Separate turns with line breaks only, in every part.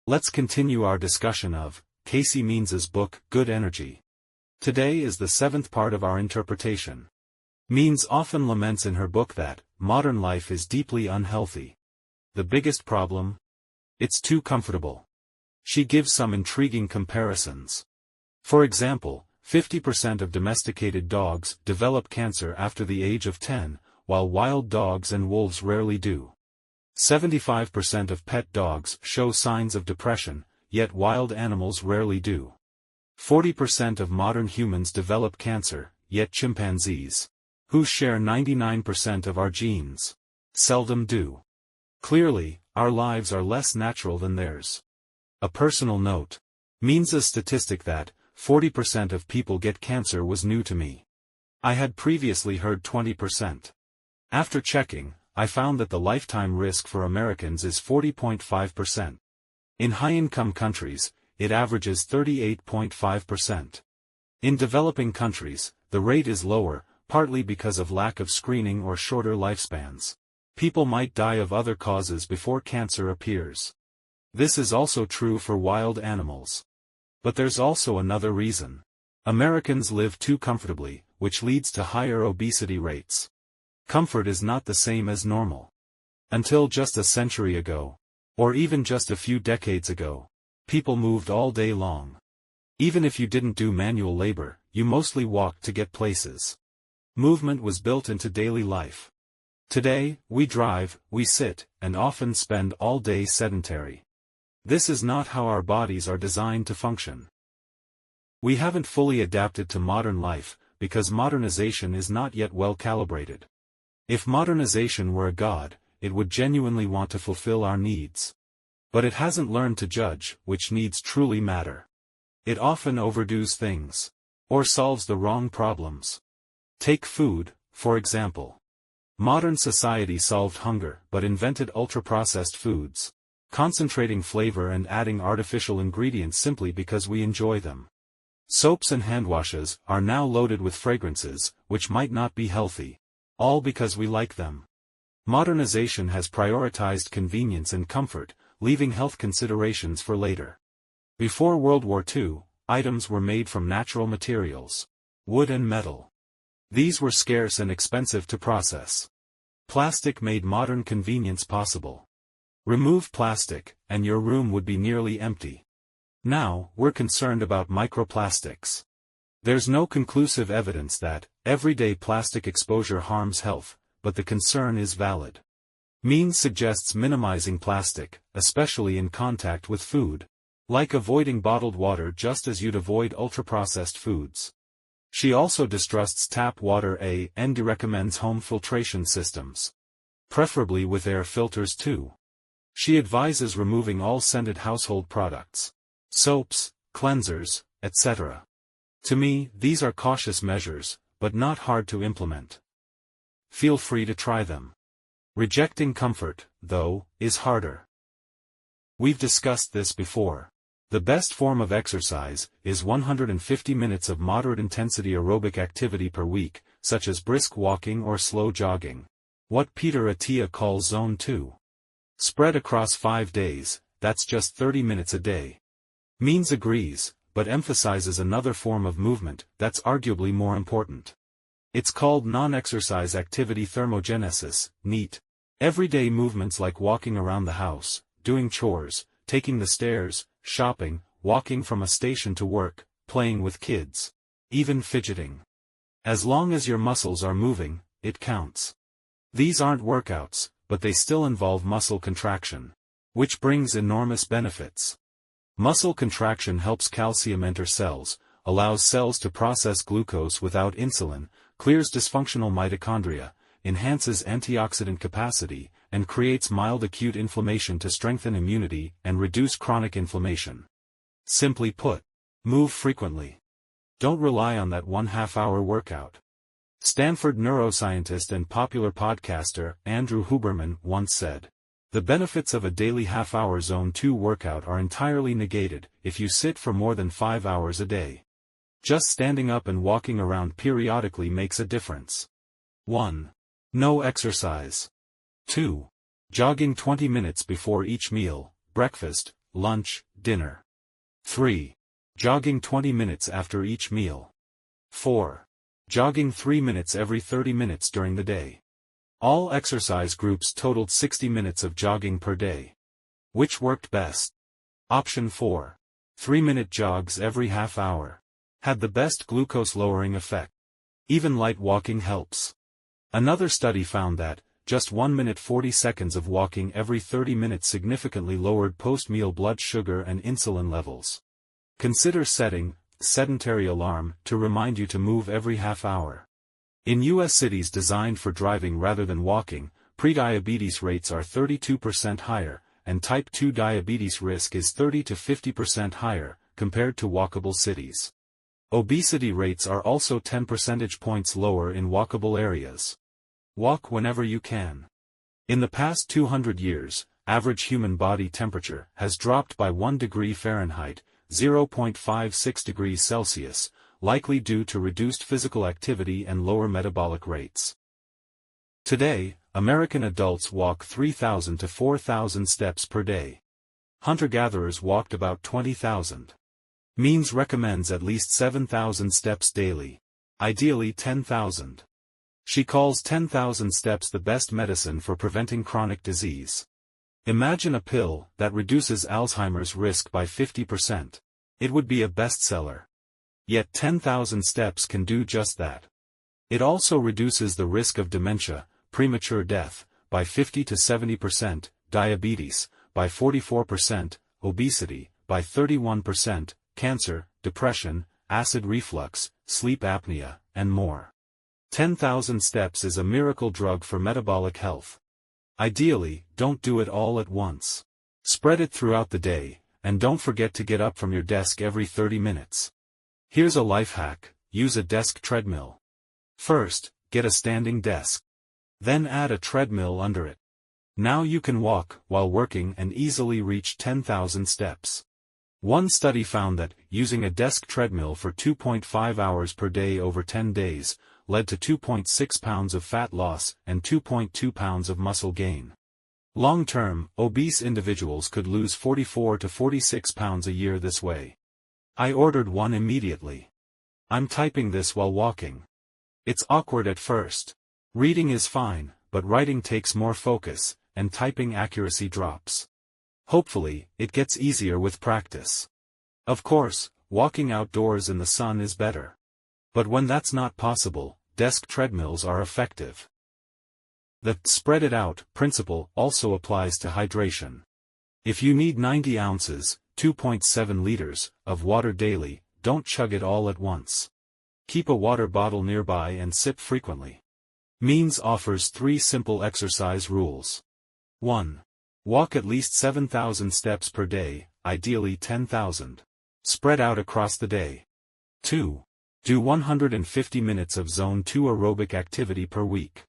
Let's continue our discussion of Calley Means's book, Good Energy. Today is the seventh part of our interpretation. Means often laments in her book that modern life is deeply unhealthy. The biggest problem? It's too comfortable. She gives some intriguing comparisons. For example, 50% of domesticated dogs develop cancer after the age of 10, while wild dogs and wolves rarely do. 75% of pet dogs show signs of depression, yet wild animals rarely do. 40% of modern humans develop cancer, yet chimpanzees, who share 99% of our genes, seldom do. Clearly, our lives are less natural than theirs. A personal note. Means's statistic that 40% of people get cancer was new to me. I had previously heard 20%. After checking, I found that the lifetime risk for Americans is 40.5%. In high-income countries, it averages 38.5%. In developing countries, the rate is lower, partly because of lack of screening or shorter lifespans. People might die of other causes before cancer appears. This is also true for wild animals. But there's also another reason. Americans live too comfortably, which leads to higher obesity rates. Comfort is not the same as normal. Until just a century ago, or even just a few decades ago, people moved all day long. Even if you didn't do manual labor, you mostly walked to get places. Movement was built into daily life. Today, we drive, we sit, and often spend all day sedentary. This is not how our bodies are designed to function. We haven't fully adapted to modern life, because modernization is not yet well calibrated. If modernization were a god, it would genuinely want to fulfill our needs. But it hasn't learned to judge which needs truly matter. It often overdoes things, or solves the wrong problems. Take food, for example. Modern society solved hunger but invented ultra-processed foods, concentrating flavor and adding artificial ingredients simply because we enjoy them. Soaps and hand washes are now loaded with fragrances, which might not be healthy, all because we like them. Modernization has prioritized convenience and comfort, leaving health considerations for later. Before World War II, items were made from natural materials, wood and metal. These were scarce and expensive to process. Plastic made modern convenience possible. Remove plastic, and your room would be nearly empty. Now, we're concerned about microplastics. There's no conclusive evidence that everyday plastic exposure harms health, but the concern is valid. Means suggests minimizing plastic, especially in contact with food, like avoiding bottled water just as you'd avoid ultra-processed foods. She also distrusts tap water and recommends home filtration systems, preferably with air filters too. She advises removing all scented household products, soaps, cleansers, etc. To me, these are cautious measures, but not hard to implement. Feel free to try them. Rejecting comfort, though, is harder. We've discussed this before. The best form of exercise is 150 minutes of moderate-intensity aerobic activity per week, such as brisk walking or slow jogging. What Peter Attia calls Zone 2. Spread across 5 days, that's just 30 minutes a day. Means agrees, but emphasizes another form of movement that's arguably more important. It's called non-exercise activity thermogenesis, NEAT. Everyday movements like walking around the house, doing chores, taking the stairs, shopping, walking from a station to work, playing with kids, even fidgeting. As long as your muscles are moving, it counts. These aren't workouts, but they still involve muscle contraction, which brings enormous benefits. Muscle contraction helps calcium enter cells, allows cells to process glucose without insulin, clears dysfunctional mitochondria, enhances antioxidant capacity, and creates mild acute inflammation to strengthen immunity and reduce chronic inflammation. Simply put, move frequently. Don't rely on that 1/2 hour workout. Stanford neuroscientist and popular podcaster Andrew Huberman once said, "The benefits of a daily half-hour Zone 2 workout are entirely negated if you sit for more than 5 hours a day. Just standing up and walking around periodically makes a difference." 1. No exercise. 2. Jogging 20 minutes before each meal, breakfast, lunch, dinner. 3. Jogging 20 minutes after each meal. 4. Jogging 3 minutes every 30 minutes during the day. All exercise groups totaled 60 minutes of jogging per day. Which worked best? Option 4. 3-minute jogs every half hour. Had the best glucose-lowering effect. Even light walking helps. Another study found that, just 1 minute 40 seconds of walking every 30 minutes significantly lowered post-meal blood sugar and insulin levels. Consider setting a sedentary alarm to remind you to move every half hour. In U.S. cities designed for driving rather than walking, prediabetes rates are 32% higher, and type 2 diabetes risk is 30 to 50% higher, compared to walkable cities. Obesity rates are also 10 percentage points lower in walkable areas. Walk whenever you can. In the past 200 years, average human body temperature has dropped by 1 degree Fahrenheit, 0.56 degrees Celsius, likely due to reduced physical activity and lower metabolic rates. Today, American adults walk 3,000 to 4,000 steps per day. Hunter-gatherers walked about 20,000. Means recommends at least 7,000 steps daily. Ideally 10,000. She calls 10,000 steps the best medicine for preventing chronic disease. Imagine a pill that reduces Alzheimer's risk by 50%. It would be a bestseller. Yet 10,000 steps can do just that. It also reduces the risk of dementia, premature death, by 50 to 70%, diabetes, by 44%, obesity, by 31%, cancer, depression, acid reflux, sleep apnea, and more. 10,000 steps is a miracle drug for metabolic health. Ideally, don't do it all at once. Spread it throughout the day, and don't forget to get up from your desk every 30 minutes. Here's a life hack: use a desk treadmill. First, get a standing desk. Then add a treadmill under it. Now you can walk while working and easily reach 10,000 steps. One study found that, using a desk treadmill for 2.5 hours per day over 10 days, led to 2.6 pounds of fat loss and 2.2 pounds of muscle gain. Long-term, obese individuals could lose 44 to 46 pounds a year this way. I ordered one immediately. I'm typing this while walking. It's awkward at first. Reading is fine, but writing takes more focus, and typing accuracy drops. Hopefully, it gets easier with practice. Of course, walking outdoors in the sun is better. But when that's not possible, desk treadmills are effective. The spread it out principle also applies to hydration. If you need 90 ounces, 2.7 liters, of water daily, don't chug it all at once. Keep a water bottle nearby and sip frequently. Means offers 3 simple exercise rules. 1. Walk at least 7,000 steps per day, ideally 10,000. Spread out across the day. 2. Do 150 minutes of Zone 2 aerobic activity per week.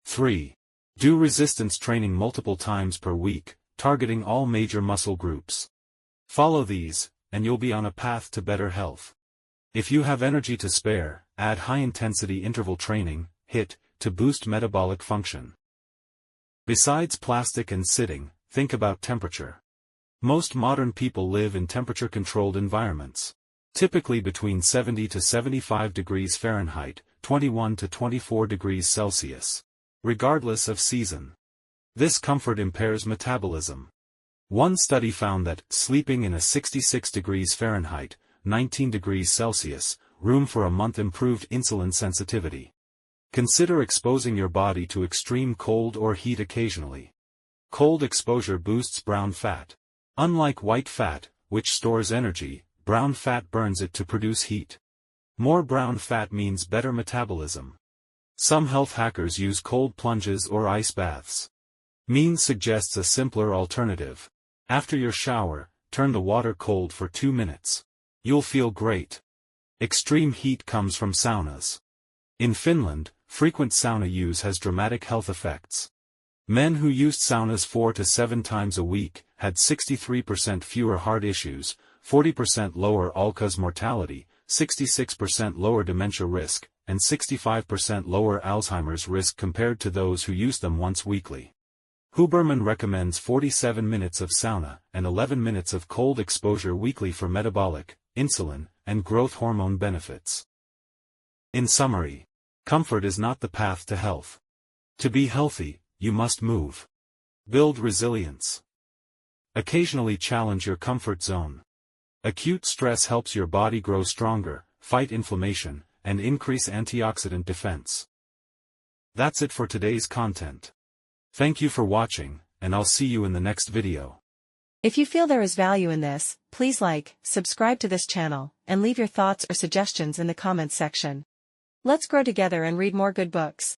3. Do resistance training multiple times per week, targeting all major muscle groups. Follow these, and you'll be on a path to better health. If you have energy to spare, add high-intensity interval training, HIIT, to boost metabolic function. Besides plastic and sitting, think about temperature. Most modern people live in temperature-controlled environments. Typically between 70 to 75 degrees Fahrenheit, 21 to 24 degrees Celsius. Regardless of season. This comfort impairs metabolism. One study found that, sleeping in a 66 degrees Fahrenheit, 19 degrees Celsius, room for a month improved insulin sensitivity. Consider exposing your body to extreme cold or heat occasionally. Cold exposure boosts brown fat. Unlike white fat, which stores energy, brown fat burns it to produce heat. More brown fat means better metabolism. Some health hackers use cold plunges or ice baths. Means suggests a simpler alternative. After your shower, turn the water cold for 2 minutes. You'll feel great. Extreme heat comes from saunas. In Finland, frequent sauna use has dramatic health effects. Men who used saunas 4 to 7 times a week had 63% fewer heart issues, 40% lower all-cause mortality, 66% lower dementia risk, and 65% lower Alzheimer's risk compared to those who used them once weekly. Huberman recommends 47 minutes of sauna and 11 minutes of cold exposure weekly for metabolic, insulin, and growth hormone benefits. In summary, comfort is not the path to health. To be healthy, you must move. Build resilience. Occasionally challenge your comfort zone. Acute stress helps your body grow stronger, fight inflammation, and increase antioxidant defense. That's it for today's content. Thank you for watching, and I'll see you in the next video.
If you feel there is value in this, please like, subscribe to this channel, and leave your thoughts or suggestions in the comments section. Let's grow together and read more good books.